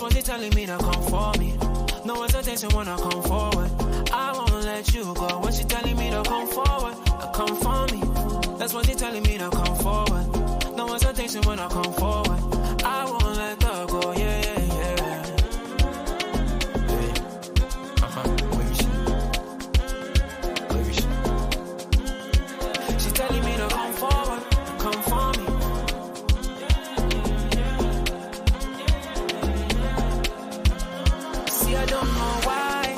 That's what they telling me to come for me. No hesitation when I come forward. I won't let you go. When she telling me to come forward, come for me. That's what they telling me to come forward. No hesitation when I come forward. I won't let her go. Yeah, yeah, yeah. She's telling me to come forward, come for me. See, I don't know why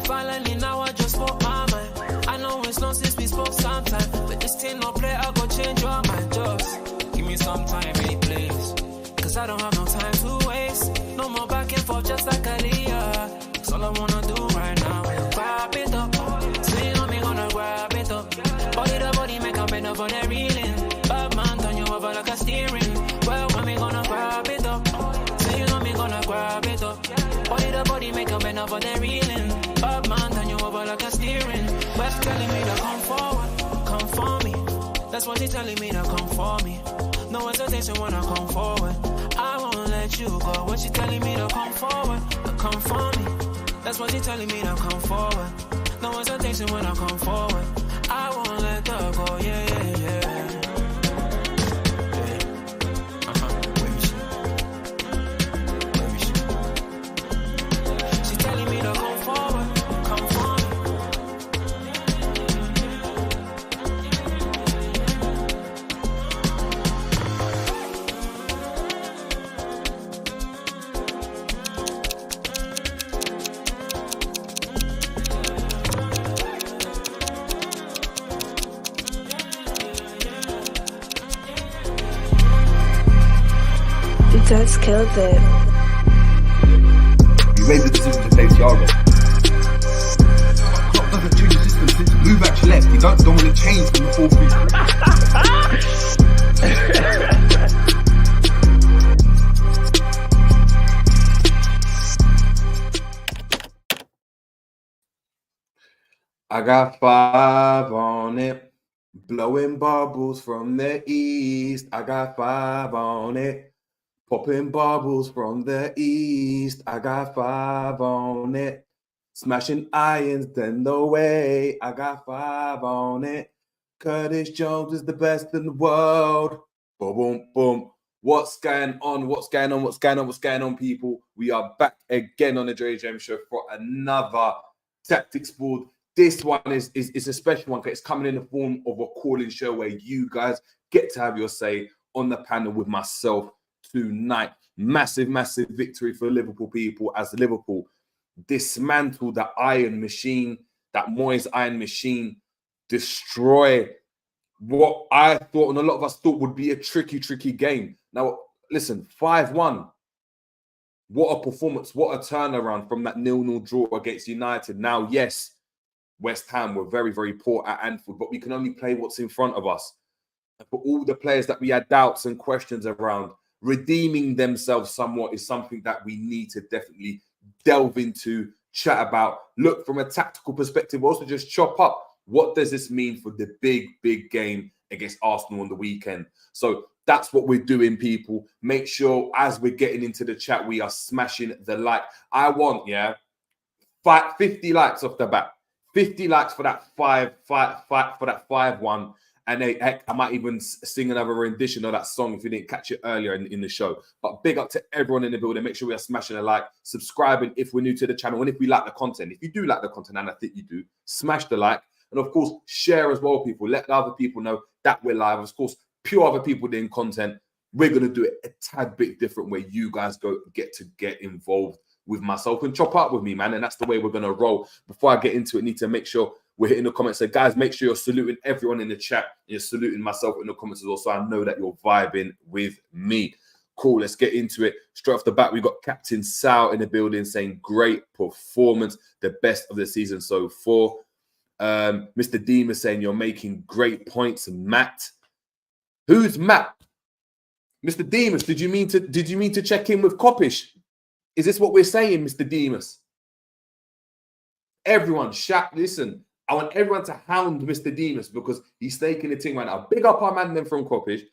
finally now I just spoke my mind. I know it's long since we spoke sometime, but this thing no play, I go change your mind. Just give me some time, really, please. Cause I don't have no time to waste. No more back and forth, just like Aaliyah. That's all I wanna do right now. Grab it up. Swing on me, gonna grab it up. Body to body, make a bend up on that reeling. Bad man, turn you over like a steering. Well, when me gonna grab it up. Swing on me, gonna grab it up. Body to body, make a bend up on that reeling. Bad man, turn you over like a steering. Well, she telling me to come forward, come for me. That's what she telling me to come for me. No hesitation when I come forward. I won't let you go. When she telling me to come forward, come for me. That's what she telling me to come forward. No hesitation when I come forward. I won't let her go. Yeah, yeah, yeah. She's telling me to come forward, come for me. Just killed it. You made the decision to play Thiago. Klopp doesn't change the system since Luvac left. You don't want to change from the 4-3-3. I got 5 on it. Blowing bubbles from the east. I got 5 on it. Popping bubbles from the east. I got 5 on it. Smashing irons, then the way. I got 5 on it. Curtis Jones is the best in the world. Boom, boom, boom. What's going on? What's going on? What's going on? What's going on, people? We are back again on the jerryjam show for another tactics board. This one is a special one because it's coming in the form of a calling show where you guys get to have your say on the panel with myself tonight. Massive, massive victory for Liverpool people as Liverpool dismantle the iron machine, that Moyes iron machine, destroy what I thought and a lot of us thought would be a tricky game. Now, listen, 5-1. What a performance. What a turnaround from that 0-0 draw against United. Now, yes, West Ham were very, very poor at Anfield, but we can only play what's in front of us. And for all the players that we had doubts and questions around, redeeming themselves somewhat is something that we need to definitely delve into, chat about, look from a tactical perspective, also just chop up. What does this mean for the big game against Arsenal on the weekend? So that's what we're doing, people. Make sure as we're getting into the chat, we are smashing the like. I want, 50 likes off the bat. 50 likes for that 5-1. And heck, I might even sing another rendition of that song if you didn't catch it earlier in the show. But big up to everyone in the building. Make sure we are smashing a like, subscribing if we're new to the channel, and if we like the content. If you do like the content, and I think you do, smash the like. And of course, share as well, people. Let the other people know that we're live. Of course, pure other people doing content. We're going to do it a tad bit different where you guys get involved with myself and chop up with me, man. And that's the way we're going to roll. Before I get into it, need to make sure we're hitting the comments. So, guys, make sure you're saluting everyone in the chat. You're saluting myself in the comments as well, so I know that you're vibing with me. Cool, let's get into it. Straight off the bat, we got Captain Sal in the building saying, great performance, the best of the season so far. Mr. Deemer saying, you're making great points, Matt. Who's Matt? Mr. Demas, did you mean to check in with Coppish? Is this what we're saying, Mr. Demas? Everyone, listen. I want everyone to hound Mr. Demas because he's taking the thing right now. Big up our man then from Coppish.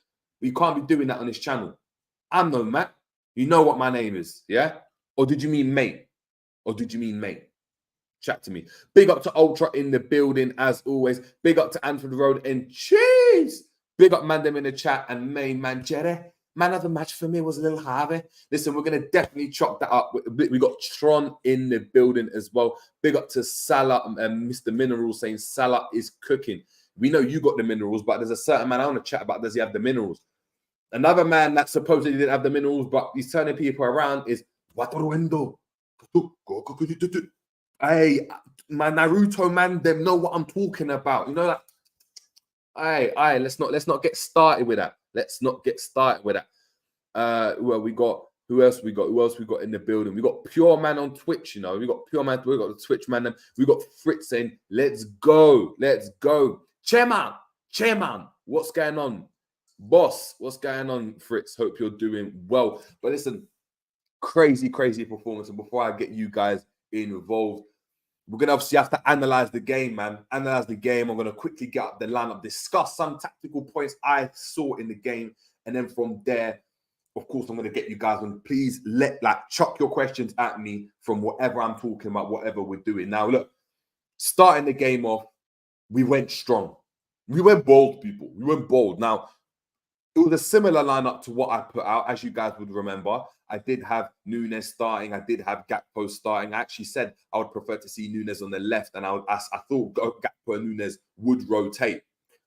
We can't be doing that on his channel. I'm no Matt. You know what my name is, yeah? Or did you mean mate? Or did you mean mate? Chat to me. Big up to Ultra in the building, as always. Big up to Anfield Road and cheese. Big up man them in the chat and main man Jerry. Man of the match for me was a little Harvey. Listen, we're going to definitely chop that up. We got Tron in the building as well. Big up to Salah and Mr. Minerals saying Salah is cooking. We know you got the minerals, but there's a certain man I want to chat about. Does he have the minerals? Another man that supposedly didn't have the minerals, but he's turning people around is Wataruendo. Hey, my Naruto man, them know what I'm talking about. You know that. Aye, let's not get started with that. Let's not get started with that. Well, we got who else we got? Who else we got in the building? We got Pure Man on Twitch, you know. We got Pure Man, we got the Twitch man. We got Fritz saying, let's go. Chairman, what's going on? Boss, what's going on, Fritz? Hope you're doing well. But listen, crazy performance. And before I get you guys involved, we're going to obviously have to analyze the game, man. Analyze the game. I'm going to quickly get up the lineup, discuss some tactical points I saw in the game. And then from there, of course, I'm going to get you guys on. Please chuck your questions at me from whatever I'm talking about, whatever we're doing. Now, look, starting the game off, we went strong. We went bold, people. We went bold. Now, it was a similar lineup to what I put out, as you guys would remember. I did have Nunez starting. I did have Gakpo starting. I actually said I would prefer to see Nunez on the left, and I thought Gakpo and Nunez would rotate.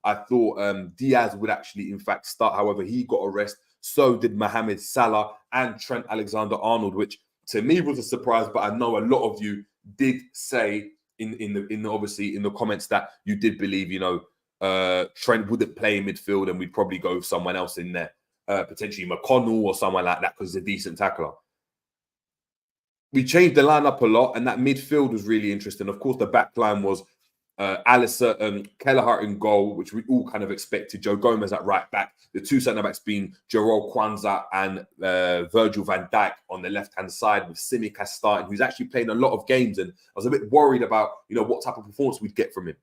I thought Diaz would actually, in fact, start. However, he got a rest. So did Mohamed Salah and Trent Alexander-Arnold, which to me was a surprise. But I know a lot of you did say in the comments that you did believe, you know, Trent wouldn't play in midfield and we'd probably go with someone else in there, potentially McConnell or someone like that because he's a decent tackler. We changed the lineup a lot, and that midfield was really interesting. Of course, the back line was Alisson, Kelleher in goal, which we all kind of expected. Joe Gomez at right back. The two centre-backs being Jarrell Kwanzaa and Virgil van Dijk on the left-hand side, with Tsimikas starting, who's actually playing a lot of games. And I was a bit worried about, you know, what type of performance we'd get from him.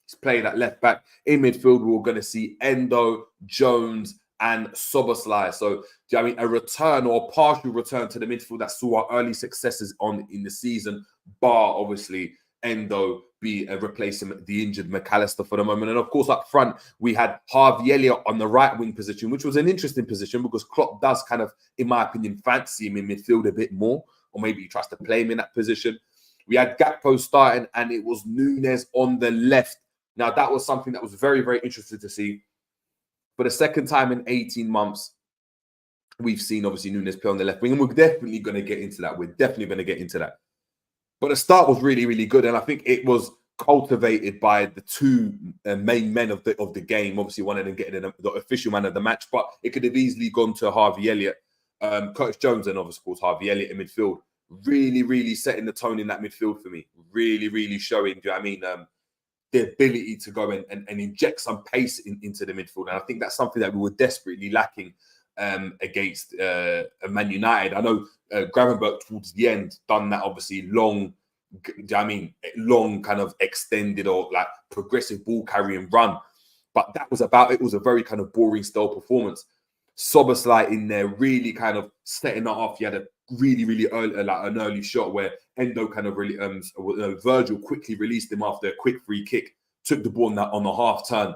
He's playing at left back. In midfield, we're going to see Endo, Jones, and Szoboszlai. So, do you know what I mean? A return or partial return to the midfield that saw our early successes in the season, bar obviously Endo be replacing the injured McAllister for the moment. And of course, up front, we had Harvey Elliott on the right wing position, which was an interesting position because Klopp does kind of, in my opinion, fancy him in midfield a bit more, or maybe he tries to play him in that position. We had Gakpo starting, and it was Nunez on the left. Now, that was something that was very, very interesting to see. For the second time in 18 months, we've seen, obviously, Nunez play on the left wing, and we're definitely going to get into that. But the start was really, really good, and I think it was cultivated by the two main men of the game. Obviously, one of them getting the official man of the match, but it could have easily gone to Harvey Elliott, Curtis Jones, and of course Harvey Elliott in midfield. Really, really setting the tone in that midfield for me. Really, really showing, do you know what I mean, the ability to go and inject some pace into the midfield. And I think that's something that we were desperately lacking against Man United. I know Gravenberch towards the end done that, obviously long kind of extended or like progressive ball carrying run, but it was a very kind of boring style performance. Szoboszlai in there really kind of setting that off. He had a really early, an early shot where Endo kind of really Virgil quickly released him after a quick free kick, took the ball on the half turn,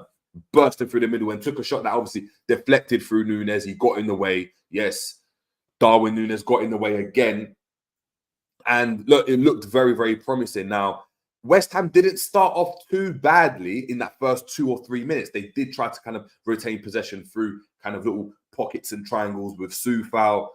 bursted through the middle and took a shot that obviously deflected through Nunez. He got in the way. Yes, Darwin Nunez got in the way again. And look, it looked very, very promising. Now, West Ham didn't start off too badly in that first 2 or 3 minutes. They did try to kind of retain possession through kind of little pockets and triangles with Soufal,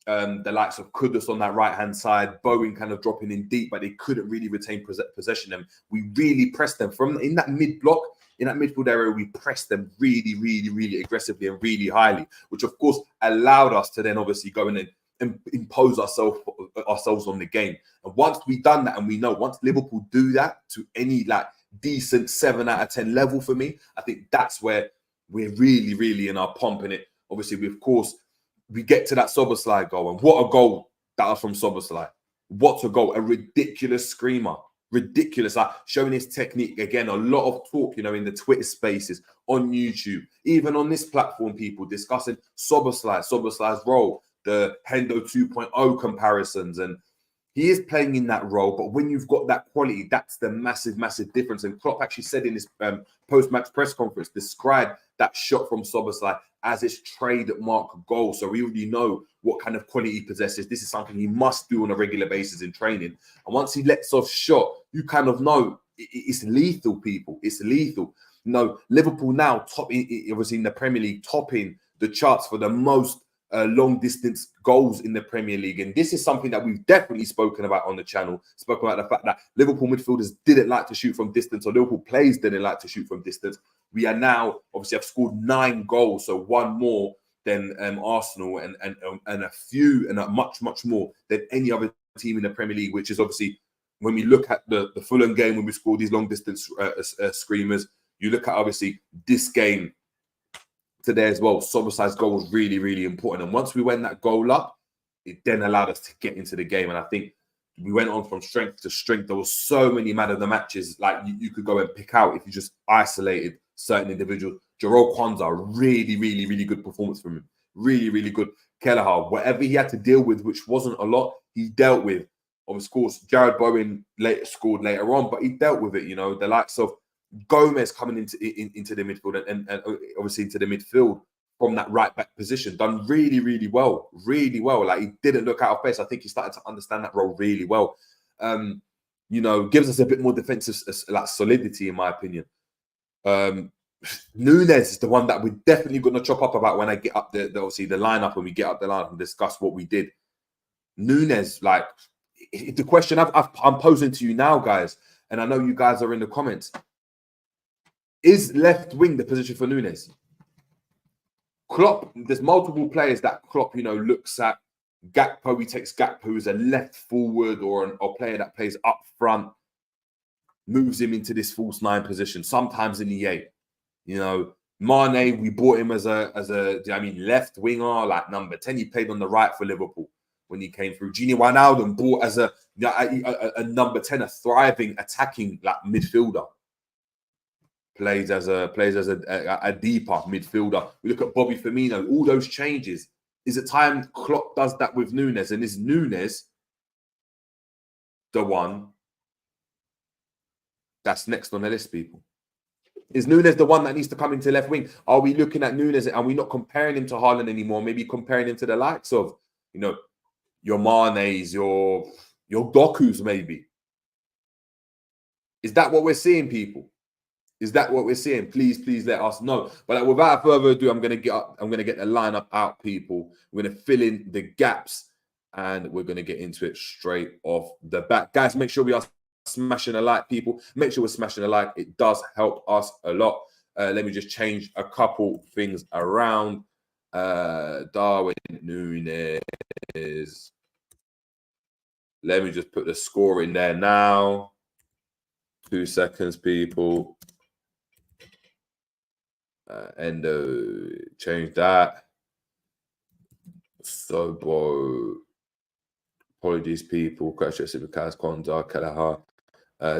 the likes of Kudus on that right-hand side, Bowen kind of dropping in deep, but they couldn't really retain possession. And we really pressed them from in that mid-block, in that midfield area. We pressed them really, really, really aggressively and really highly, which of course allowed us to then obviously go in and impose ourselves on the game. And once we've done that, and we know once Liverpool do that to any like decent 7 out of 10 level for me, I think that's where we're really, really in our pomp in it. Obviously, we get to that Szoboszlai goal, and what a goal that was from Szoboszlai. What a goal, a ridiculous screamer. Ridiculous, like showing his technique again. A lot of talk, you know, in the Twitter spaces, on YouTube, even on this platform, people discussing Szoboszlai's role. the Hendo 2.0 comparisons, and he is playing in that role. But when you've got that quality, that's the massive difference. And Klopp actually said in his post-match press conference, described that shot from Szoboszlai as his trademark goal. So we already know what kind of quality he possesses. This is something he must do on a regular basis in training. And once he lets off shot, you kind of know it's lethal, people. It's lethal. You know, Liverpool now obviously in the Premier League, topping the charts for the most long distance goals in the Premier League. And this is something that we've definitely spoken about on the channel. Spoken about the fact that Liverpool midfielders didn't like to shoot from distance, or Liverpool players didn't like to shoot from distance. We are now obviously have scored 9 goals, so 1 more than Arsenal, and a much more than any other team in the Premier League, which is obviously, when we look at the Fulham game when we scored these long distance screamers, you look at obviously this game today as well. Szoboszlai's goal was really important, and once we went that goal up, it then allowed us to get into the game. And I think we went on from strength to strength. There were so many man of the matches like you could go and pick out if you just isolated certain individuals. Jarrell Kwanzaa, really good performance from him. Really good. Kelleher, whatever he had to deal with, which wasn't a lot, he dealt with. Of course, Jared Bowen scored later on, but he dealt with it. You know, the likes of Gomez coming into the midfield and obviously into the midfield from that right back position, done really well. Like, he didn't look out of place. I think he started to understand that role really well. You know, gives us a bit more defensive like solidity, in my opinion. Nunez is the one that we're definitely going to chop up about when I get up obviously the lineup, when we get up the lineup and discuss what we did. Nunez, like, the question I'm posing to you now, guys, and I know you guys are in the comments: is left wing the position for Nunez? Klopp, there's multiple players that Klopp, you know, looks at. Gakpo, he takes Gakpo as a left forward or a player that plays up front, moves him into this false 9 position, sometimes in the 8. You know, Mane, we bought him as a left winger, like number 10. He played on the right for Liverpool when he came through. Gini Wijnaldum bought as a number 10, a thriving attacking like midfielder. Plays as a deeper midfielder. We look at Bobby Firmino. All those changes. Is it time Klopp does that with Nunez? And is Nunez the one that's next on the list, people? Is Nunez the one that needs to come into left wing? Are we looking at Nunez? Are we not comparing him to Haaland anymore? Maybe comparing him to the likes of, you know, your Manes, your Dokus, maybe. Is that what we're seeing, people? Is that what we're seeing? Please let us know. But without further ado, I'm gonna get the lineup out, people. We're gonna fill in the gaps, and we're gonna get into it straight off the bat. Guys, make sure we are smashing a like, people. Make sure we're smashing a like. It does help us a lot. Let me just change a couple things around. Darwin, Nunez. Let me just put the score in there now. 2 seconds, people. Endo, change that. Sobo. Apologies, people. Crash Supercars, Kwanzaa, Kelleher.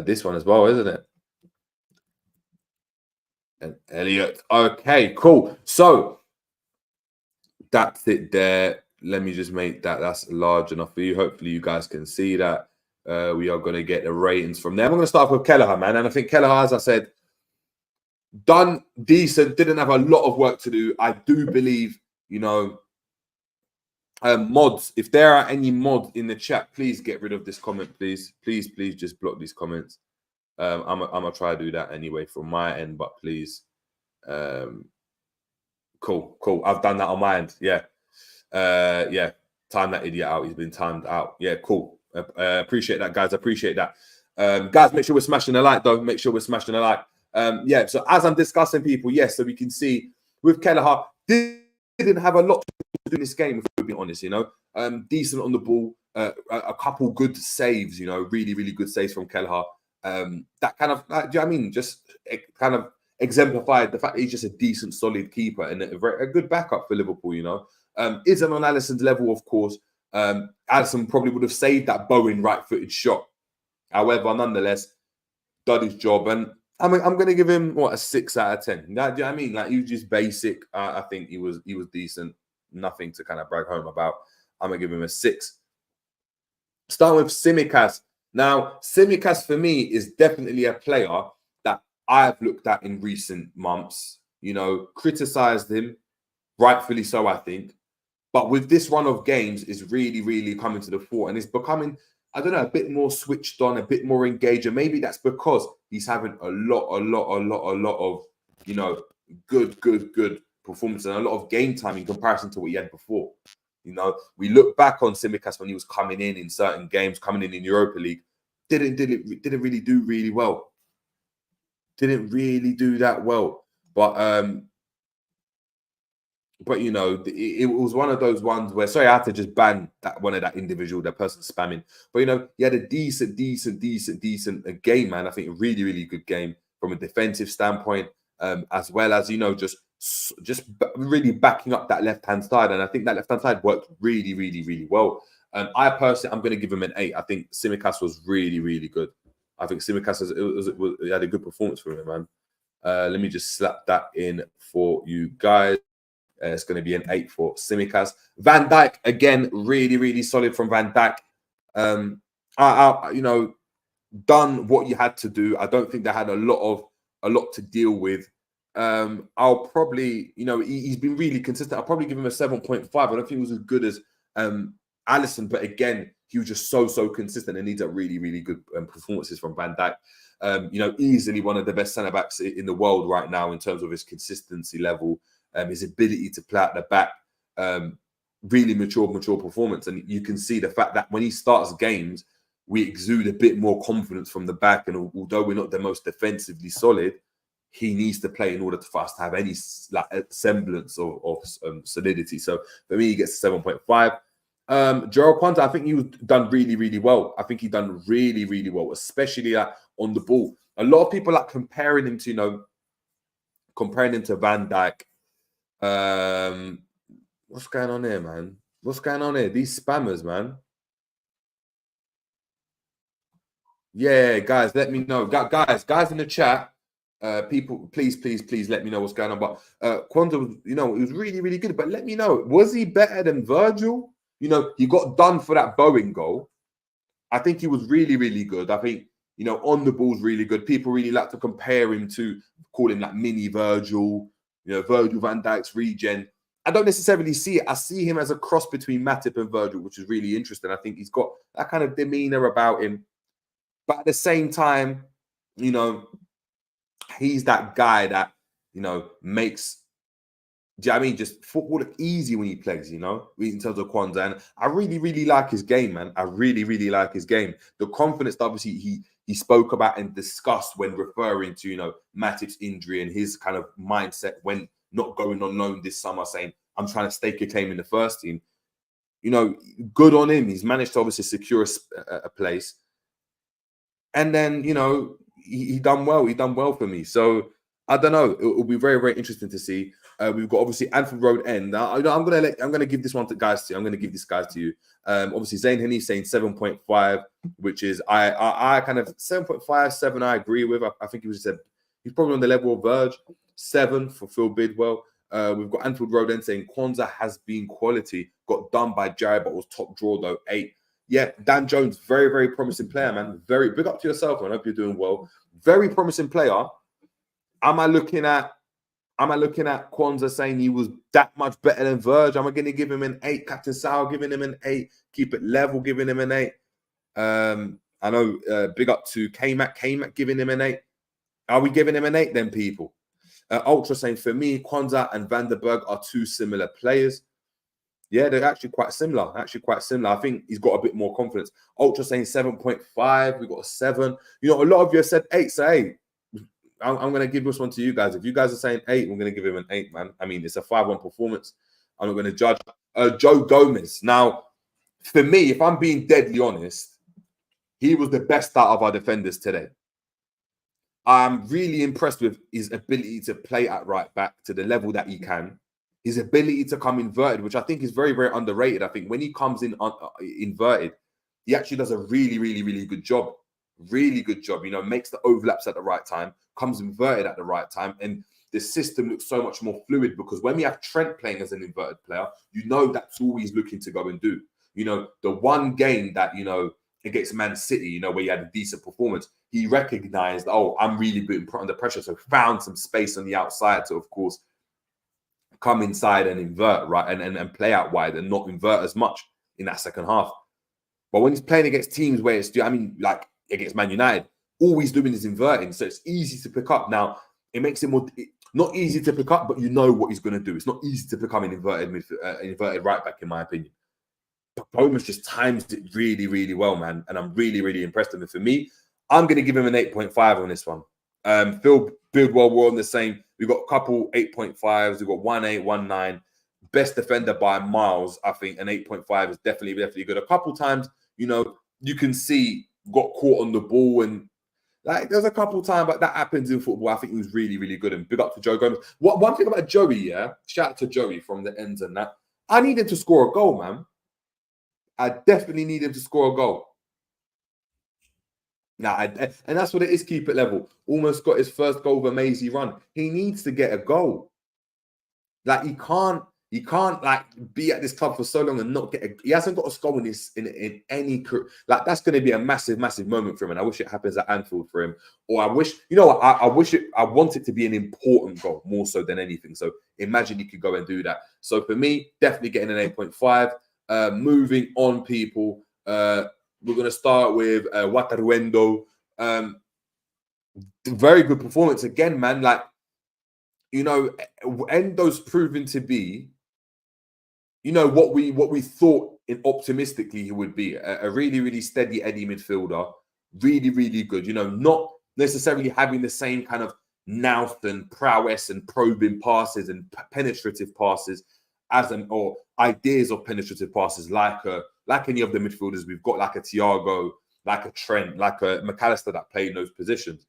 This one as well, isn't it? And Elliott. Okay, cool. So that's it there. Let me just make that's large enough for you. Hopefully you guys can see that. We are going to get the ratings from there. I'm going to start with Kelleher, man. And I think Kelleher, as I said, done decent, didn't have a lot of work to do. I do believe, you know, mods, if there are any mods in the chat, please get rid of this comment, please. Please just block these comments. I'm gonna try to do that anyway from my end, but please. Cool. I've done that on my end. Yeah. Time that idiot out. He's been timed out. Yeah, cool. Appreciate that, guys. Appreciate that. Guys, make sure we're smashing a like, though. Make sure we're smashing a like. So as I'm discussing, people, yes, so we can see with Kelleher, didn't have a lot to do in this game, if we're being honest, you know. Decent on the ball, a couple good saves, you know, really good saves from Kelleher. That kind of, do you know what I mean? Just kind of exemplified the fact that he's just a decent, solid keeper and a good backup for Liverpool, you know. Isn't on Alisson's level, of course. Alisson probably would have saved that Bowen right-footed shot. However, nonetheless, done his job. And I'm going to give him, a 6 out of 10. Do you know what I mean? Like, he was just basic. I think he was decent. nothing to kind of brag home about. I'm going to give him a 6. Starting with Tsimikas. Now, Tsimikas for me is definitely a player that I've looked at in recent months, you know, criticized him, rightfully so, I think. But with this run of games, is really, really coming to the fore, and it's becoming, I don't know, a bit more switched on, a bit more engaged. And maybe that's because he's having a lot of, you know, good performance and a lot of game time in comparison to what he had before. You know, we look back on Tsimikas when he was coming in certain games, coming in Europa League, didn't really do really well. Didn't really do that well. But you know, it was one of those ones where, sorry, I had to just ban that one of that individual, that person spamming. But you know, he had a decent game, man. I think a really good game from a defensive standpoint, as well as, you know, just really backing up that left-hand side. And I think that left-hand side worked really well. I personally, I'm going to give him an 8. I think Tsimikas was really good. I think Tsimikas had a good performance from him, man. Let me just slap that in for you guys. It's going to be an 8 for Tsimikas. Van Dijk, again, really solid from Van Dijk. You know, done what you had to do. I don't think they had a lot to deal with. I'll probably, you know, he's been really consistent. I'll probably give him a 7.5. I don't think he was as good as Alisson, but again, he was just so consistent and needs a really good performances from Van Dijk. You know, easily one of the best centre backs in the world right now in terms of his consistency level. His ability to play at the back, really mature performance. And you can see the fact that when he starts games, we exude a bit more confidence from the back. And although we're not the most defensively solid, he needs to play in order for us to have any semblance of solidity. So for me, he gets a 7.5. Joel Quanta, I think he was done really well. I think he done really well, especially on the ball. A lot of people are comparing him to, you know, Van Dijk. What's going on here, man? What's going on here? These spammers, man. Yeah, guys, let me know. Guys in the chat, people, please let me know what's going on. But Quanta, you know, it was really good. But let me know, was he better than Virgil? You know, he got done for that Bowen goal. I think he was really good. I think, you know, on the ball's really good. People really like to compare him to, call him like mini Virgil. You know, Virgil van Dijk's regen. I don't necessarily see it. I see him as a cross between Matip and Virgil, which is really interesting. I think he's got that kind of demeanor about him. But at the same time, you know, he's that guy that, you know, makes, do you know what I mean, just football look easy when he plays, you know, in terms of Kwanzaa. And I really like his game, man. I really like his game. The confidence that obviously he spoke about and discussed when referring to, you know, Matip's injury and his kind of mindset when not going on loan this summer, saying, I'm trying to stake a claim in the first team. You know, good on him. He's managed to obviously secure a place. And then, you know, he done well. He done well for me. So I don't know. It will be very interesting to see. We've got obviously Anfield Road End. Now, I'm gonna give this one to guys. I'm gonna give this guys to you. Obviously Zayn Henny saying 7.5, which is I kind of 7.5, 7. I agree with. I think he's probably on the level of Verge. 7 for Phil Bidwell. We've got Anfield Road End saying Kwanzaa has been quality. Got done by Jared, but was top draw though. 8. Yeah, Dan Jones, very promising player, man. Very big up to yourself, man. I hope you're doing well. Very promising player. Am I looking at Kwanzaa saying he was that much better than Verge? Am I going to give him an 8? Captain Sal giving him an 8. Keep it level, giving him an 8. I know. Big up to K-Mac giving him an 8. Are we giving him an 8 then, people? Ultra saying for me, Kwanzaa and Van der Berg are 2 similar players. Yeah, they're actually quite similar. I think he's got a bit more confidence. Ultra saying 7.5. We got a 7. You know, a lot of you have said 8. So hey, I'm going to give this one to you guys. If you guys are saying 8, we're going to give him an 8, man. I mean, it's a 5-1 performance. I'm not going to judge. Joe Gomez. Now, for me, if I'm being deadly honest, he was the best out of our defenders today. I'm really impressed with his ability to play at right back to the level that he can. His ability to come inverted, which I think is very underrated. I think when he comes in inverted, he actually does a really good job. Really good job. You know, makes the overlaps at the right time, comes inverted at the right time. And the system looks so much more fluid, because when we have Trent playing as an inverted player, you know that's all he's looking to go and do. You know, the one game that, you know, against Man City, you know, where he had a decent performance, he recognized, oh, I'm really being put under pressure. So found some space on the outside to, of course, come inside and invert, right? And play out wide and not invert as much in that second half. But when he's playing against teams where it's, I mean, like against Man United, all he's doing is inverting. So it's easy to pick up. Now, it makes it more, not easy to pick up, but you know what he's going to do. It's not easy to become an inverted right back, in my opinion. But Bournemouth just times it really, really well, man. And I'm really, really impressed with him. For me, I'm going to give him an 8.5 on this one. Phil Bidwell, we're on the same. We've got a couple 8.5s. We've got 1.8, 1.9. Best defender by miles, I think an 8.5 is definitely good. A couple times, you know, you can see got caught on the ball, and like there's a couple times, but that happens in football. I think he was really, really good. And big up to Joe Gomez. One thing about Joey, yeah, shout out to Joey from the ends and that. I need him to score a goal, man. I definitely need him to score a goal. And that's what it is, keep it level. Almost got his first goal of a mazy run. He needs to get a goal. Like he can't like be at this club for so long and not get he hasn't got a goal in any, like that's going to be a massive moment for him. And I wish it happens at Anfield for him. Or I wish, you know what, I want it to be an important goal more so than anything. So imagine you could go and do that. So for me, definitely getting an 8.5. Moving on, people. We're going to start with Wataruendo. Very good performance again, man. Like, you know, Endo's proven to be, you know, what we thought optimistically he would be. A really, really steady Eddie midfielder. Really, really good. You know, not necessarily having the same kind of nous and prowess and probing passes and penetrative passes or ideas of penetrative passes like any of the midfielders we've got, like a Thiago, like a Trent, like a McAllister that play in those positions.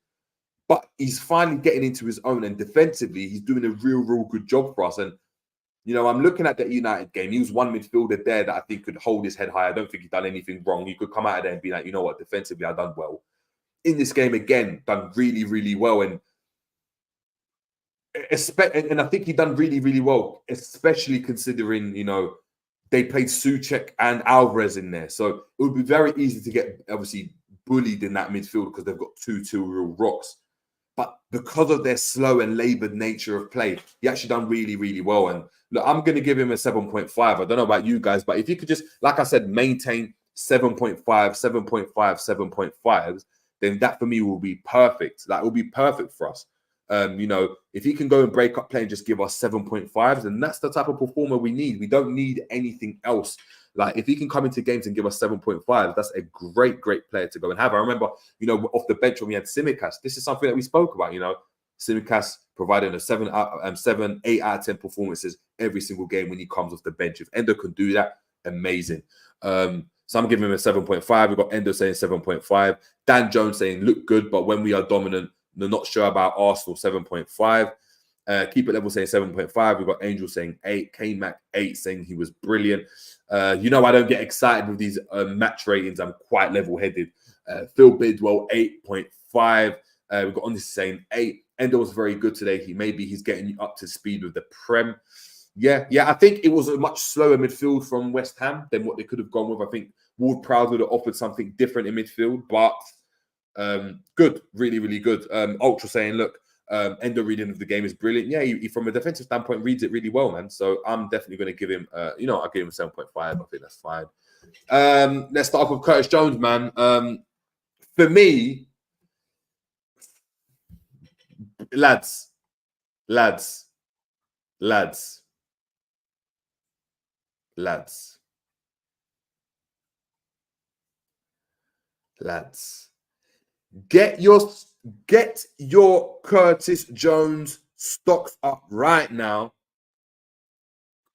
But he's finally getting into his own, and defensively, he's doing a real good job for us. And, you know, I'm looking at that United game. He was one midfielder there that I think could hold his head high. I don't think he's done anything wrong. He could come out of there and be like, you know what, defensively, I've done well. In this game, again, done really well. And I think he done really well, especially considering, you know, they played Souček and Alvarez in there. So it would be very easy to get, obviously, bullied in that midfield because they've got two real rocks. But because of their slow and laboured nature of play, he actually done really well. And look, I'm going to give him a 7.5. I don't know about you guys, but if you could just, like I said, maintain 7.5, 7.5s, then that for me will be perfect. That will be perfect for us. You know, if he can go and break up play and just give us 7.5s, then that's the type of performer we need. We don't need anything else. Like, if he can come into games and give us 7.5, that's a great player to go and have. I remember, you know, off the bench when we had Tsimikas, this is something that we spoke about, you know, Tsimikas providing a 7, 8 out of 10 performances every single game when he comes off the bench. If Endo can do that, amazing. So I'm giving him a 7.5. We've got Endo saying 7.5. Dan Jones saying, look good, but when we are dominant, they're not sure about Arsenal, 7.5. Keep it level saying 7.5. We've got Angel saying 8. K-Mac 8 saying he was brilliant. You know, I don't get excited with these match ratings. I'm quite level-headed. Phil Bidwell 8.5. We've got on this saying 8. Endo was very good today. He's getting up to speed with the Prem. Yeah. I think it was a much slower midfield from West Ham than what they could have gone with. I think Ward-Prowse would have offered something different in midfield, but good, really good. Ultra saying, look, Endo reading of the game is brilliant. Yeah, he from a defensive standpoint reads it really well, man. So I'm definitely going to give him, I'll give him a 7.5. I think that's fine. Let's start off with Curtis Jones, man. For me, lads. Get your Curtis Jones stocks up right now.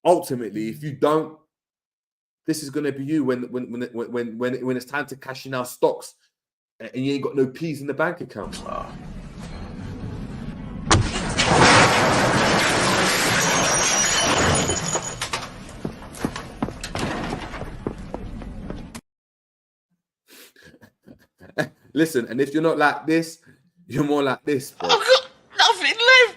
Ultimately, if you don't, this is going to be you when it's time to cash in our stocks, and you ain't got no peas in the bank account. Listen, and if you're not like this, you're more like this, bro. I've got nothing left.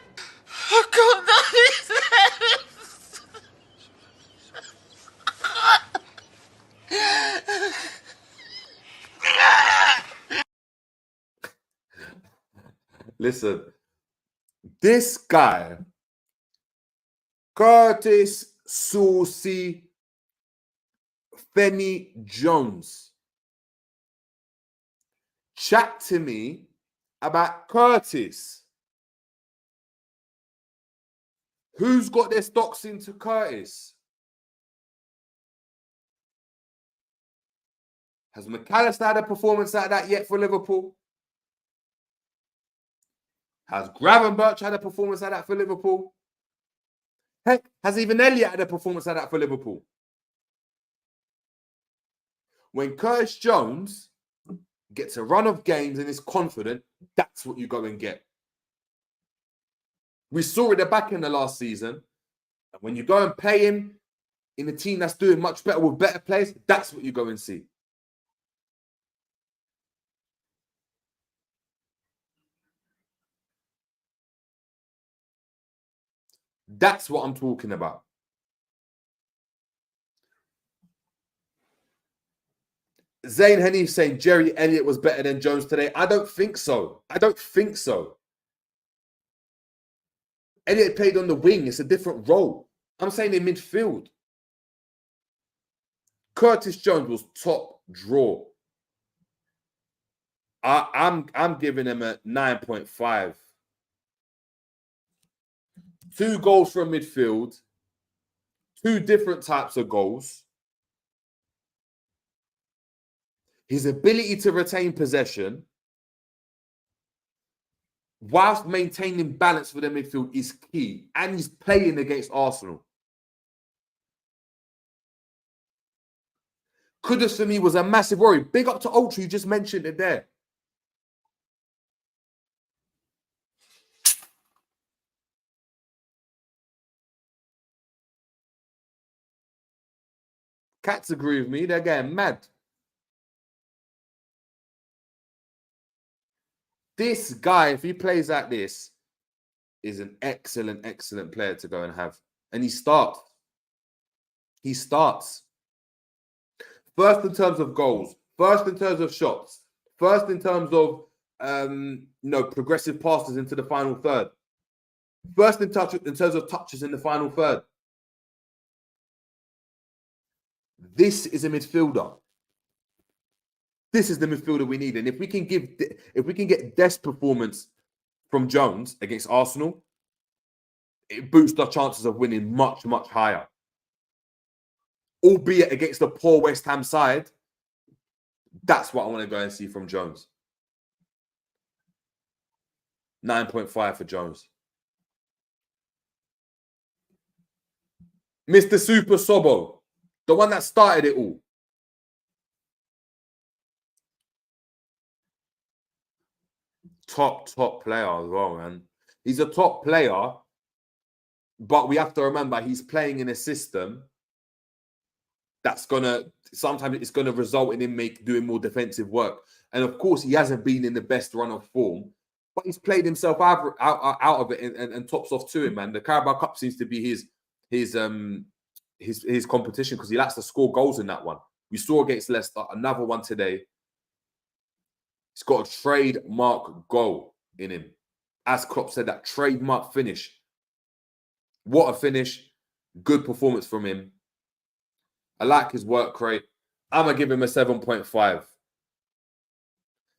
Listen, this guy, Curtis Saucy Femi Jones, chat to me about Curtis. Who's got their stocks into Curtis? Has McAllister had a performance like that yet for Liverpool? Has Gravenberch had a performance like that for Liverpool? Heck, has even Elliott had a performance like that for Liverpool? When Curtis Jones gets a run of games and is confident, that's what you go and get. We saw it at the back end of last season. And when you go and play him in a team that's doing much better with better players, that's what you go and see. That's what I'm talking about. Zayn Hanif saying Jerry Elliott was better than Jones today. I don't think so. I don't think so. Elliott played on the wing. It's a different role. I'm saying in midfield. Curtis Jones was top draw. I'm giving him a 9.5. 2 goals from midfield. 2 different types of goals. His ability to retain possession whilst maintaining balance for the midfield is key. And he's playing against Arsenal. Kudus for me was a massive worry. Big up to Ultra, you just mentioned it there. Cats agree with me. They're getting mad. This guy, if he plays like this, is an excellent, excellent player to go and have. And he starts. He starts. First in terms of goals. First in terms of shots. First in terms of progressive passes into the final third. First in terms of touches in the final third. This is a midfielder. This is the midfielder we need. And if we can get Dest performance from Jones against Arsenal, it boosts our chances of winning much, much higher. Albeit against a poor West Ham side, that's what I want to go and see from Jones. 9.5 for Jones. Mr. Super Sobo, the one that started it all. Top player as well, man. He's a top player, but we have to remember he's playing in a system that's sometimes it's gonna result in him doing more defensive work. And of course, he hasn't been in the best run of form, but he's played himself out of it and tops off to him, man. The Carabao Cup seems to be his competition because he likes to score goals in that one. We saw against Leicester, another one today. He's got a trademark goal in him. As Klopp said, that trademark finish. What a finish. Good performance from him. I like his work rate. I'm going to give him a 7.5.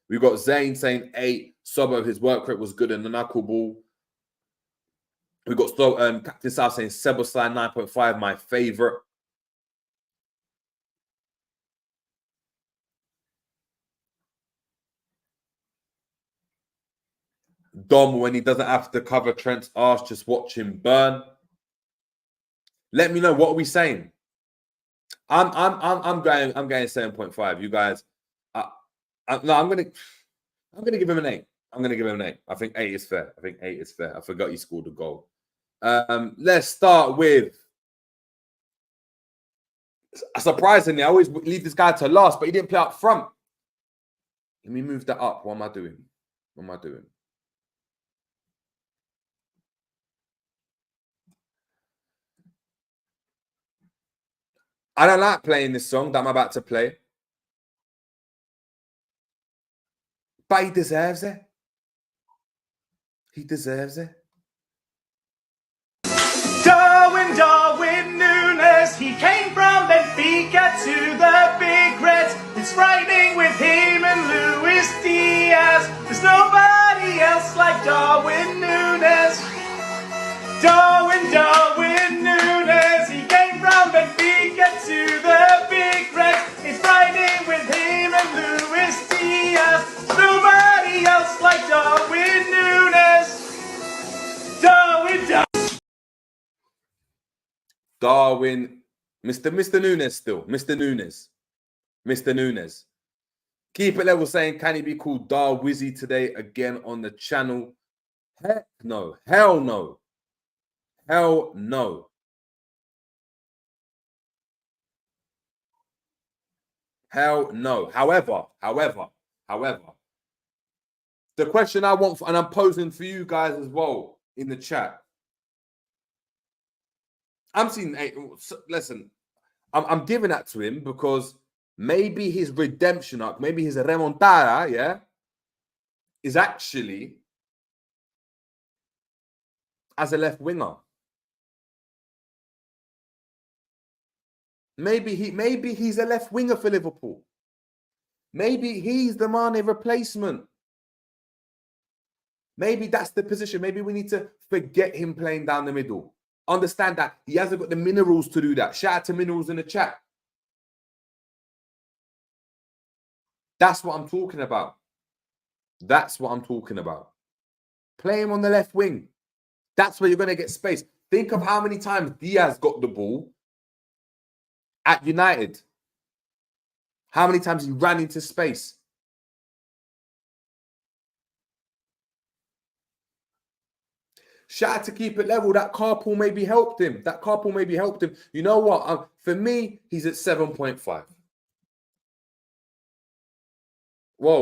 We've got Zayn saying 8. Sobo, his work rate was good in the knuckleball. We've got Captain South saying Sebosai 9.5, my favourite. Dom, when he doesn't have to cover Trent's arse, just watch him burn. Let me know, what are we saying? I'm going 7.5. You guys, I'm gonna give him an 8. I'm gonna give him an 8. I think 8 is fair. I forgot he scored a goal. Let's start with. Surprisingly, I always leave this guy to last, but he didn't play up front. Let me move that up. What am I doing? I don't like playing this song that I'm about to play. But he deserves it. He deserves it. Darwin Nunez, he came from Benfica to the Big Reds. It's frightening with him and Luis Diaz. There's nobody else like Darwin Nunez. Darwin Nunez, he came from Benfica to the Big Reds. It's frightening with him and Luis Diaz. There's nobody else like Darwin Nunez. Darwin, Mr. Nunez still. Mr. Nunez. Keep it level saying, can he be called Darwizzy today again on the channel? Heck no. Hell no. Hell no. Hell no. However, the question I want, and I'm posing for you guys as well in the chat. I'm seeing, listen, I'm giving that to him because maybe his redemption arc, maybe his remontada, yeah, is actually as a left winger. Maybe he's a left winger for Liverpool. Maybe he's the Mane replacement. Maybe that's the position. Maybe we need to forget him playing down the middle. Understand that he hasn't got the minerals to do that. Shout out to Minerals in the chat. That's what I'm talking about. That's what I'm talking about. Play him on the left wing. That's where you're going to get space. Think of how many times Diaz got the ball at United. How many times he ran into space. Shout out to Keep It Level. That carpool maybe helped him. You know what? For me, he's at 7.5. Whoa.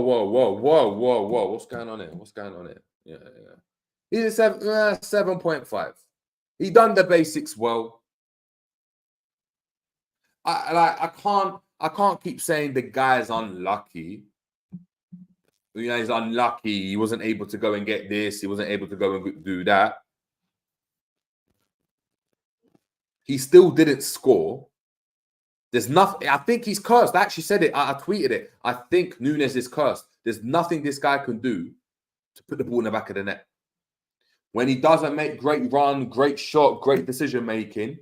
What's going on here? Yeah. He's at 7.5. He done the basics well. I can't keep saying the guy's unlucky. You know, he's unlucky. He wasn't able to go and get this. He wasn't able to go and do that. He still didn't score. There's nothing. I think he's cursed. I actually said it. I tweeted it. I think Nunez is cursed. There's nothing this guy can do to put the ball in the back of the net. When he doesn't make great run, great shot, great decision making,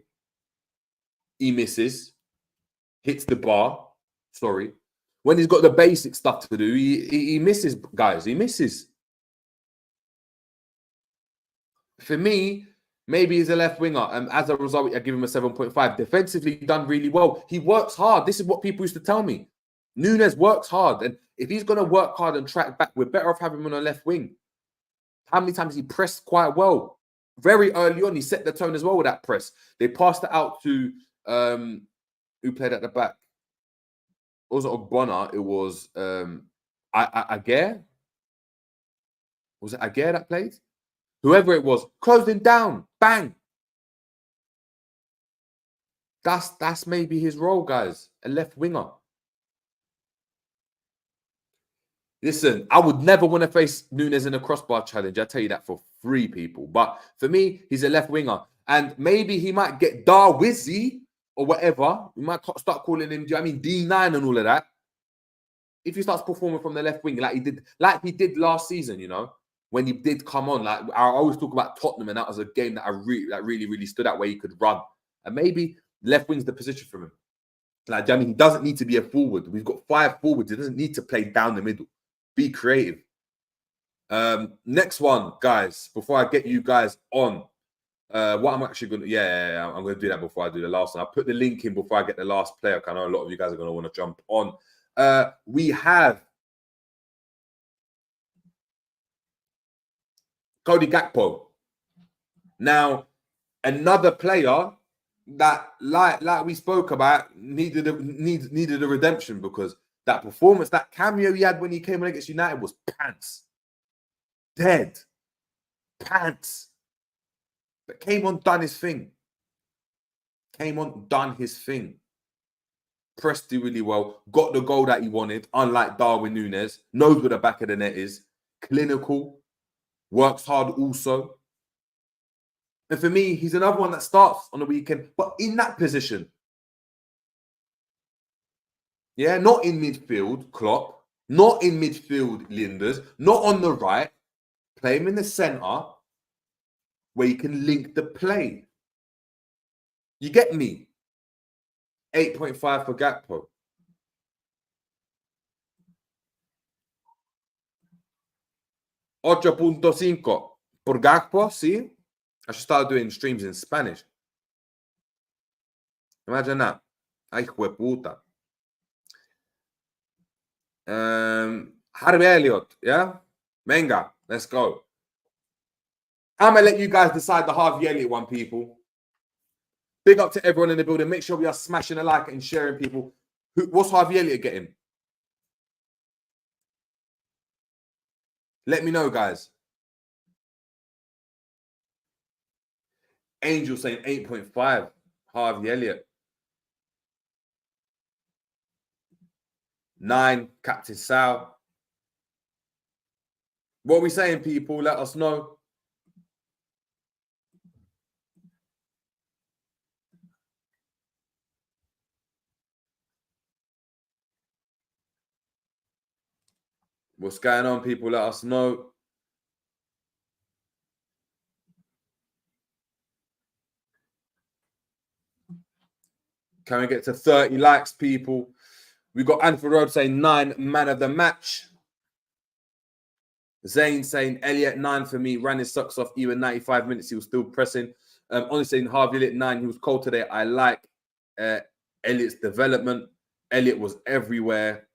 he misses, hits the bar. Sorry. When he's got the basic stuff to do, he misses, guys. He misses. For me, maybe he's a left winger. And as a result, I give him a 7.5. Defensively, done really well. He works hard. This is what people used to tell me. Nunez works hard. And if he's going to work hard and track back, we're better off having him on the left wing. How many times he pressed quite well? Very early on, he set the tone as well with that press. They passed it out to who played at the back. It wasn't Ogbonna. It was Aguirre. Was it Aguirre that played? Whoever it was, closed him down. Bang. That's maybe his role, guys. A left winger. Listen, I would never want to face Nunez in a crossbar challenge. I tell you that for free, people. But for me, he's a left winger. And maybe he might get Darwizzy or whatever. We might start calling him, do you know what I mean, D9 and all of that. If he starts performing from the left wing like he did last season, you know, when he did come on. Like I always talk about Tottenham, and that was a game that really stood out where he could run. And maybe left wing's the position for him. Like, I mean, he doesn't need to be a forward. We've got 5 forwards. He doesn't need to play down the middle. Be creative. Next one, guys, before I get you guys on, what I'm actually going to, I'm going to do that before I do the last one. I'll put the link in before I get the last player. I know a lot of you guys are going to want to jump on. We have Cody Gakpo. Now, another player that, like we spoke about, needed a redemption, because that performance, that cameo he had when he came on against United was pants. Dead. Pants. But came on, done his thing. Pressed it really well. Got the goal that he wanted, unlike Darwin Nunez. Knows where the back of the net is. Clinical. works hard also. And for me, he's another one that starts on the weekend, but in that position. Yeah, not in midfield, Klopp. Not in midfield, Linders. Not on the right. Play him in the centre where you can link the play. You get me? 8.5 for Gakpo. $8.5 por Gakpo, see? I should start doing streams in Spanish. Imagine that. Ay, puta. Harvey Elliott, yeah? Venga, let's go. I'm going to let you guys decide the Harvey Elliott one, people. Big up to everyone in the building. Make sure we are smashing a like and sharing, people. What's Harvey Elliott getting? Let me know, guys. Angel saying 8.5. Harvey Elliott. 9. Captain Sal. What are we saying, people? Let us know. What's going on, people? Let us know. Can we get to 30 likes, people? We got Anfield Road saying 9, man of the match. Zane saying Elliott 9 for me. Ran his socks off. Even 95 minutes, he was still pressing. Only saying Harvey Elliott 9. He was cold today. I like Elliott's development. Elliott was everywhere.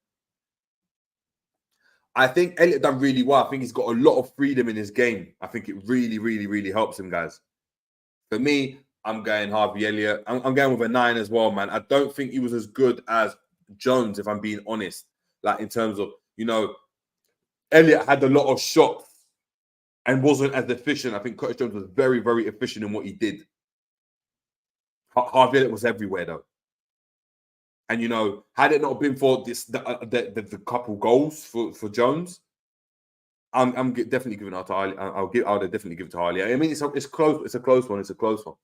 I think Elliott done really well. I think he's got a lot of freedom in his game. I think it really, really, really helps him, guys. For me, I'm going Harvey Elliott. I'm going with a 9 as well, man. I don't think he was as good as Jones, if I'm being honest. Like, in terms of, you know, Elliott had a lot of shots and wasn't as efficient. I think Curtis Jones was very, very efficient in what he did. Harvey Elliott was everywhere, though. And, you know, had it not been for this, the couple goals for Jones, I'm definitely giving it to Harley. I'll definitely give it to Harley. I mean, it's close. It's a close one. It's a close one.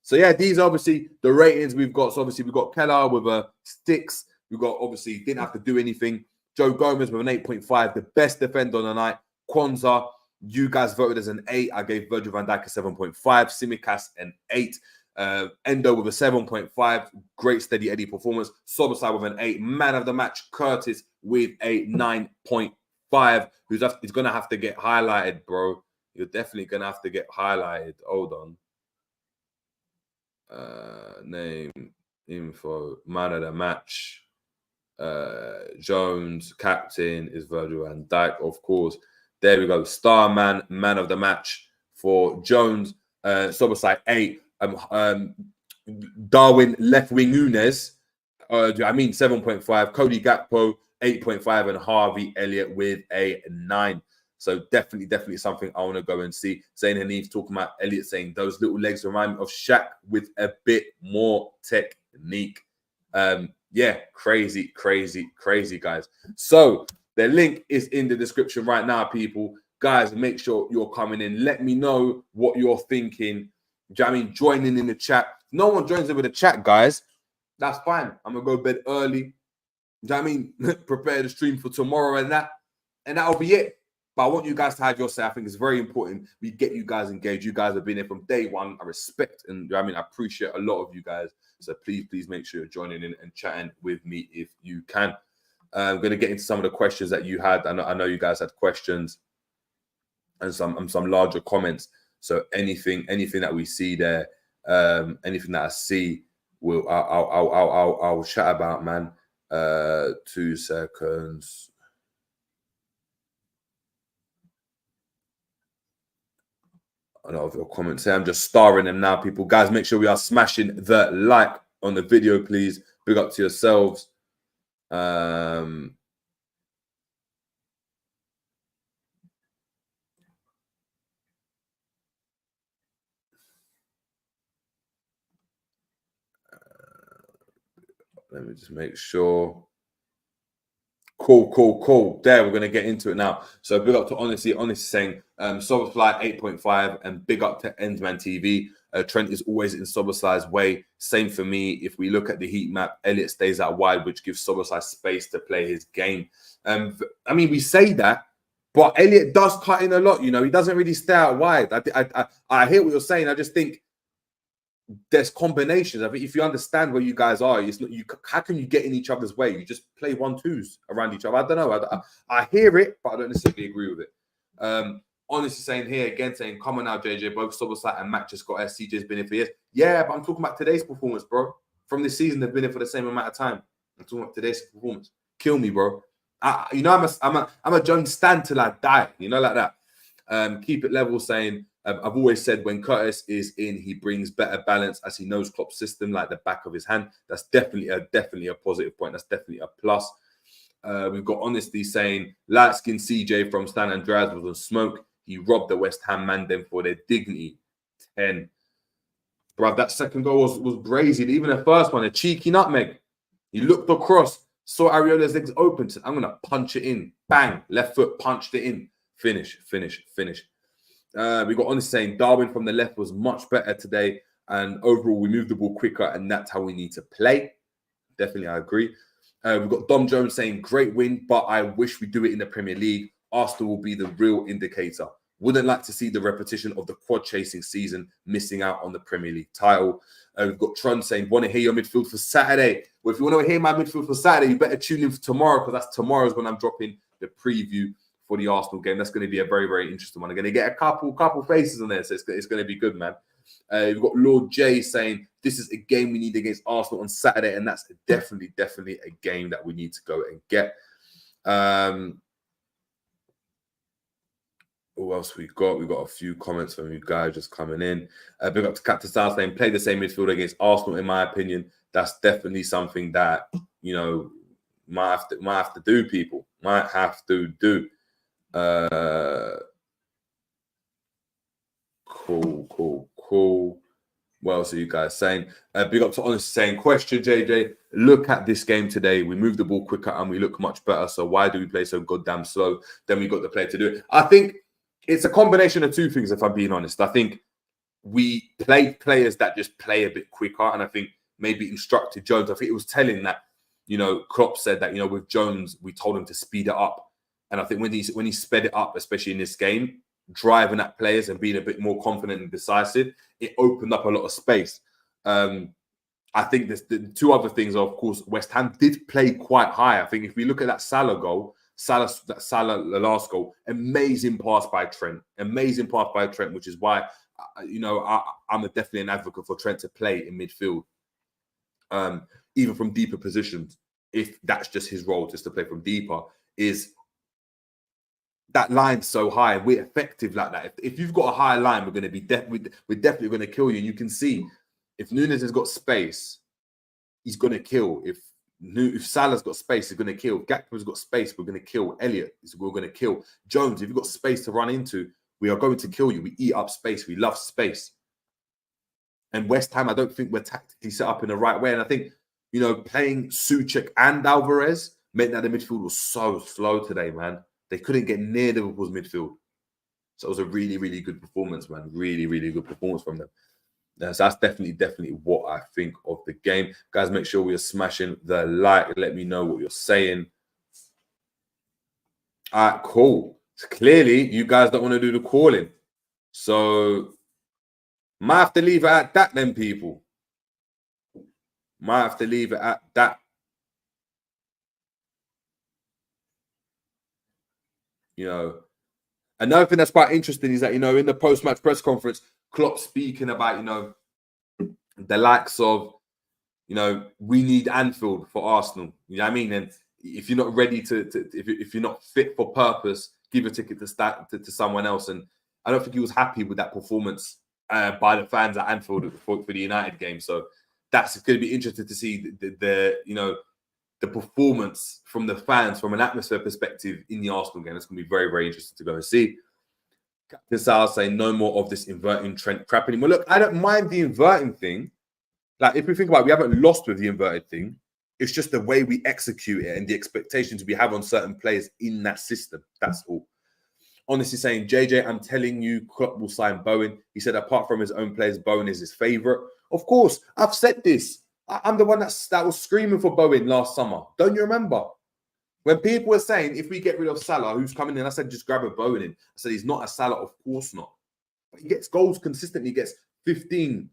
So yeah, these are obviously the ratings we've got. So obviously we've got Keller with a 6. We've got obviously didn't have to do anything. Joe Gomez with an 8.5, the best defender on the night. Kwanzaa, you guys voted as an 8. I gave Virgil van Dijk a 7.5. Tsimikas an 8. Endo with a 7.5. Great steady Eddie performance. Sobosai with an 8. Man of the match, Curtis with a 9.5. He's going to have to get highlighted, bro. You're definitely going to have to get highlighted. Hold on. Name, info, man of the match. Jones, captain is Virgil van Dijk, of course. There we go. Star man, man of the match for Jones. Sobosai 8. Darwin left wing Nunez. 7.5. Cody Gakpo 8.5, and Harvey Elliott with a 9. So definitely something I want to go and see. Zayn Hanif talking about Elliott saying those little legs remind me of Shaq with a bit more technique. Yeah, crazy, guys. So the link is in the description right now, people. Guys, make sure you're coming in. Let me know what you're thinking. Do you know what I mean? Joining in the chat. No one joins in with the chat, guys. That's fine. I'm going to go to bed early. Do you know what I mean? Prepare the stream for tomorrow and that'll be it. But I want you guys to have your say. I think it's very important we get you guys engaged. You guys have been here from day one. I respect and I appreciate a lot of you guys. So please make sure you're joining in and chatting with me if you can. I'm going to get into some of the questions that you had. I know you guys had questions and some larger comments. So anything that we see there, anything that I see, I'll chat about, man. 2 seconds. A lot of your comments here. I'm just starring them now, people. Guys, make sure we are smashing the like on the video, please. Big up to yourselves. Let me just make sure. Cool. There, we're going to get into it now. So big up to Honesty saying, Soberfly 8.5 and big up to Endman TV. Trent is always in Soberfly's way. Same for me. If we look at the heat map, Elliott stays out wide, which gives Soberfly space to play his game. I mean, we say that, but Elliott does cut in a lot. You know, he doesn't really stay out wide. I hear what you're saying. I just think there's combinations. I think if you understand where you guys are, it's not you. How can you get in each other's way? You just play 1-2s around each other. I don't know. I hear it, but I don't necessarily agree with it. Honestly, saying here again, saying, come on now, JJ. Both Soberslide and Matt just got CJ's been here for years. Yeah, but I'm talking about today's performance, bro. From this season, they've been here for the same amount of time. I'm talking about today's performance. Kill me, bro. You know, I'm a Jones stand till I die. You know, like that. Keep it level, saying, I've always said when Curtis is in, he brings better balance as he knows Klopp's system like the back of his hand. That's definitely a positive point. That's definitely a plus. We've got Honesty saying, light-skinned CJ from Stan Andreas was on smoke. He robbed the West Ham man then for their dignity. 10. Bruv, that second goal was brazy. Even the first one, a cheeky nutmeg. He looked across, saw Ariola's legs open. Said, I'm going to punch it in. Bang. Left foot, punched it in. Finish. We got Honesty saying, Darwin from the left was much better today. And overall, we moved the ball quicker. And that's how we need to play. Definitely, I agree. We've got Dom Jones saying, great win, but I wish we do it in the Premier League. Arsenal will be the real indicator. Wouldn't like to see the repetition of the quad chasing season, missing out on the Premier League title. We've got Tron saying, want to hear your midfield for Saturday? Well, if you want to hear my midfield for Saturday, you better tune in for tomorrow, because that's tomorrow's when I'm dropping the preview for the Arsenal game. That's going to be a very, very interesting one. I'm going to get a couple faces on there, so it's going to be good, man. We've got Lord J saying, this is a game we need against Arsenal on Saturday, and that's definitely a game that we need to go and get. Who else we got? We've got a few comments from you guys just coming in. Big up to Captain Star saying, play the same midfield against Arsenal, in my opinion. That's definitely something that, you know, might have to do, people. Might have to do. Cool. What else are you guys saying? Big up to Honest saying, question, JJ. Look at this game today. We move the ball quicker and we look much better. So why do we play so goddamn slow? Then we got the player to do it. I think it's a combination of two things, if I'm being honest. I think we played players that just play a bit quicker. And I think maybe instructed Jones. I think it was telling that, you know, Klopp said that, you know, with Jones, we told him to speed it up. And I think when he sped it up, especially in this game, driving at players and being a bit more confident and decisive, it opened up a lot of space. I think the two other things are, of course, West Ham did play quite high. I think if we look at that Salah goal, the last goal, amazing pass by Trent, which is why, you know, I'm definitely an advocate for Trent to play in midfield, even from deeper positions, if that's just his role, just to play from deeper, is that line's so high. We're effective like that. If you've got a high line, we're going to be we're definitely going to kill you. And you can see if Nunez has got space, he's going to kill. If Salah's got space, he's going to kill. Gakpo's got space, we're going to kill. Elliott, we're going to kill. Jones, if you've got space to run into, we are going to kill you. We eat up space. We love space. And West Ham, I don't think we're tactically set up in the right way. And I think, you know, playing Souček and Alvarez meant that the midfield was so slow today, man. They couldn't get near Liverpool's midfield. So it was a really, really good performance, man. Really, really good performance from them. So that's definitely what I think of the game. Guys, make sure we are smashing the like. Let me know what you're saying. All right, cool. So clearly, you guys don't want to do the calling. So, might have to leave it at that then, people. Might have to leave it at that. You know, another thing that's quite interesting is that, you know, in the post-match press conference, Klopp speaking about, you know, the likes of, you know, we need Anfield for Arsenal. You know what I mean? And if you're not ready if you're not fit for purpose, give a ticket to someone else. And I don't think he was happy with that performance by the fans at Anfield for the United game. So that's going to be interesting to see the you know, the performance from the fans from an atmosphere perspective in the Arsenal game. It's going to be very, very interesting to go and see. Captain Sal saying no more of this inverting Trent crap anymore. Look, I don't mind the inverting thing. Like, if we think about it, we haven't lost with the inverted thing. It's just the way we execute it and the expectations we have on certain players in that system. That's all. Honestly saying, JJ, I'm telling you, Klopp will sign Bowen. He said, apart from his own players, Bowen is his favourite. Of course, I've said this. I'm the one that was screaming for Bowen last summer. Don't you remember? When people were saying, if we get rid of Salah, who's coming in? I said, just grab a Bowen in. I said, he's not a Salah. Of course not. But he gets goals consistently. He gets 15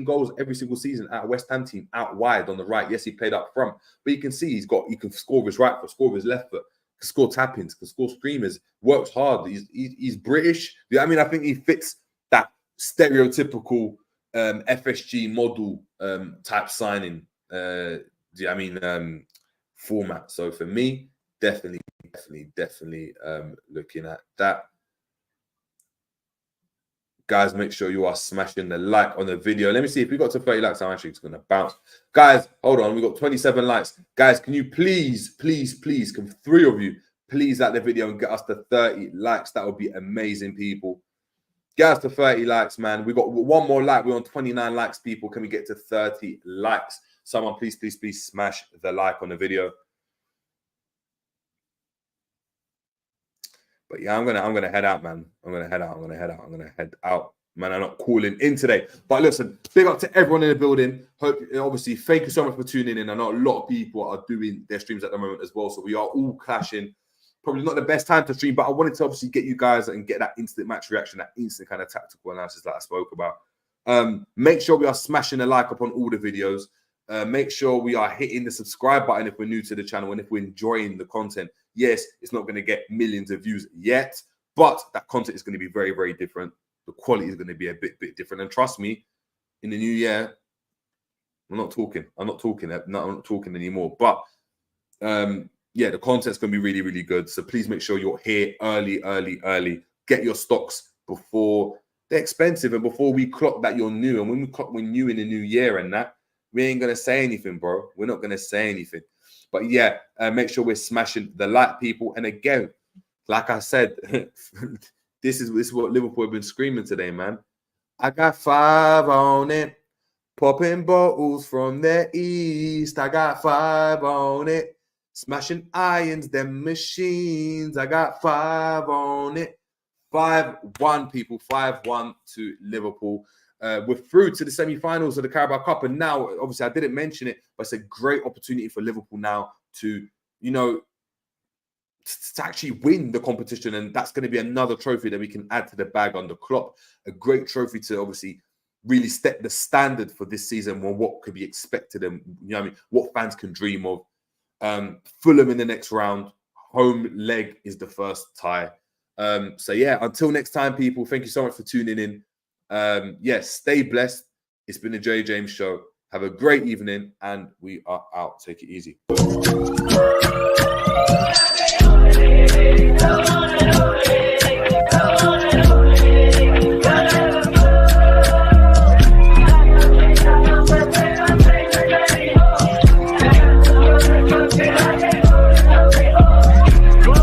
goals every single season at a West Ham team, out wide on the right. Yes, he played up front. But you can see he can score with his right foot, score with his left foot, can score tap-ins, can score screamers, works hard. He's British. I mean, I think he fits that stereotypical FSG model type signing. Format. So for me, definitely looking at that. Guys, make sure you are smashing the like on the video. Let me see if we got to 30 likes. I'm actually just going to bounce. Guys, hold on. We got 27 likes. Guys, can you please, can 3 of you please like the video and get us to 30 likes? That would be amazing, people. Get us to 30 likes, man. We got 1 more like. We're on 29 likes, people. Can we get to 30 likes? Someone, please smash the like on the video. But yeah, I'm gonna head out, man. I'm gonna head out. Man, I'm not calling in today. But listen, big up to everyone in the building. Hope, obviously, thank you so much for tuning in. I know a lot of people are doing their streams at the moment as well, so we are all clashing. Probably not the best time to stream, but I wanted to obviously get you guys and get that instant match reaction, that instant kind of tactical analysis that I spoke about. Make sure we are smashing a like up on all the videos. Make sure we are hitting the subscribe button if we're new to the channel and if we're enjoying the content. Yes, it's not going to get millions of views yet, but that content is going to be very, very different. The quality is going to be a bit different. And trust me, in the new year, I'm not talking anymore. But yeah, the content's going to be really, really good. So please make sure you're here early. Get your stocks before they're expensive and before we clock that you're new. And when we clock we're new in the new year and that, we ain't going to say anything, bro. We're not going to say anything. But yeah, make sure we're smashing the like, people. And again, like I said, this is what Liverpool have been screaming today, man. I got 5 on it. Popping bottles from the east. I got 5 on it. Smashing irons, them machines. I got 5 on it. 5-1, people. 5-1 to Liverpool. We're through to the semi-finals of the Carabao Cup, and now, obviously, I didn't mention it, but it's a great opportunity for Liverpool now to, to actually win the competition, and that's going to be another trophy that we can add to the bag under Klopp. A great trophy to obviously really step the standard for this season, on what could be expected, and what fans can dream of. Fulham in the next round. Home leg is the first tie. So yeah, until next time, people. Thank you so much for tuning in. Yes, stay blessed. It's been the Jerry James Show. Have a great evening, and we are out. Take it easy.